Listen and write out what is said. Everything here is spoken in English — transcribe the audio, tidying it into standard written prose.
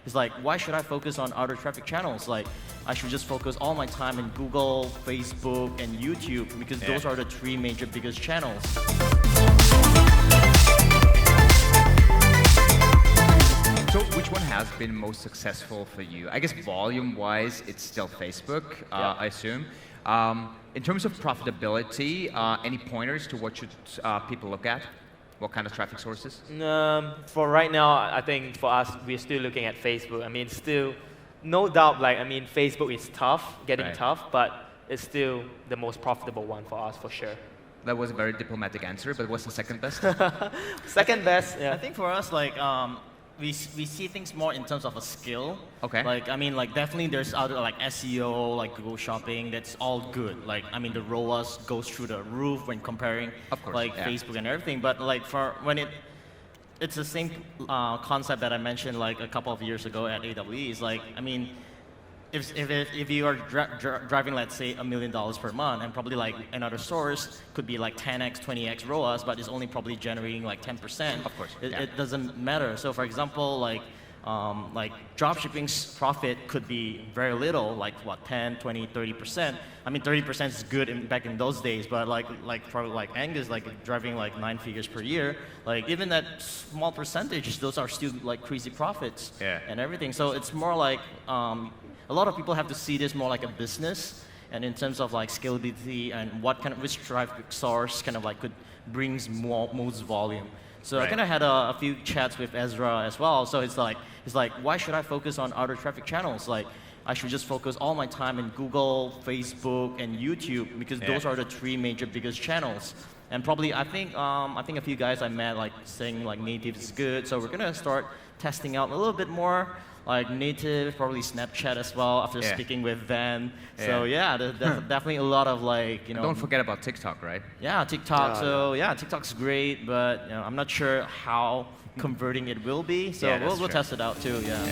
It's like, why should I focus on other traffic channels? Like, I should just focus all my time in Google, Facebook, and YouTube, because those are the three major biggest channels. So which one has been most successful for you? I guess volume-wise, it's still Facebook, I assume. In terms of profitability, any pointers to what should people look at? What kind of traffic sources? For right now, I think for us, we're still looking at Facebook. I mean, still, no doubt, like, I mean, Facebook is tough, getting tough, but it's still the most profitable one for us, for sure. That was a very diplomatic answer, but what's the second best? Second best, yeah. I think for us, like, we see things more in terms of a skill. Okay. Like, I mean, like, definitely there's other, like, SEO, like Google Shopping, that's all good. Like, I mean, the ROAS goes through the roof when comparing, like, Facebook and everything. But, like, for when it's the same concept that I mentioned, like, a couple of years ago at AWE. Is like, I mean, if you are driving, let's say, $1 million per month, and probably like another source could be like 10x, 20x ROAS, but it's only probably generating like 10%. Of course, it doesn't matter. So for example, like dropshipping's profit could be very little, like what, 10, 20, 30%. I mean, 30% is good back in those days, but like for like Angus, like driving like 9 figures per year, like even that small percentage, those are still like crazy profits and everything. So it's more like a lot of people have to see this more like a business, and in terms of like scalability and which traffic source kind of like could brings most volume. So I kind of had a few chats with Ezra as well. So it's like, why should I focus on other traffic channels? Like, I should just focus all my time in Google, Facebook, and YouTube, because those are the three major biggest channels. And probably, I think a few guys I met like saying like native is good. So we're gonna start testing out a little bit more, like native, probably Snapchat as well, after speaking with Van. So yeah, there's definitely a lot of like, you know. Don't forget about TikTok, right? Yeah, TikTok. So yeah, TikTok's great, but you know, I'm not sure how converting it will be. So we'll test it out too. Yeah.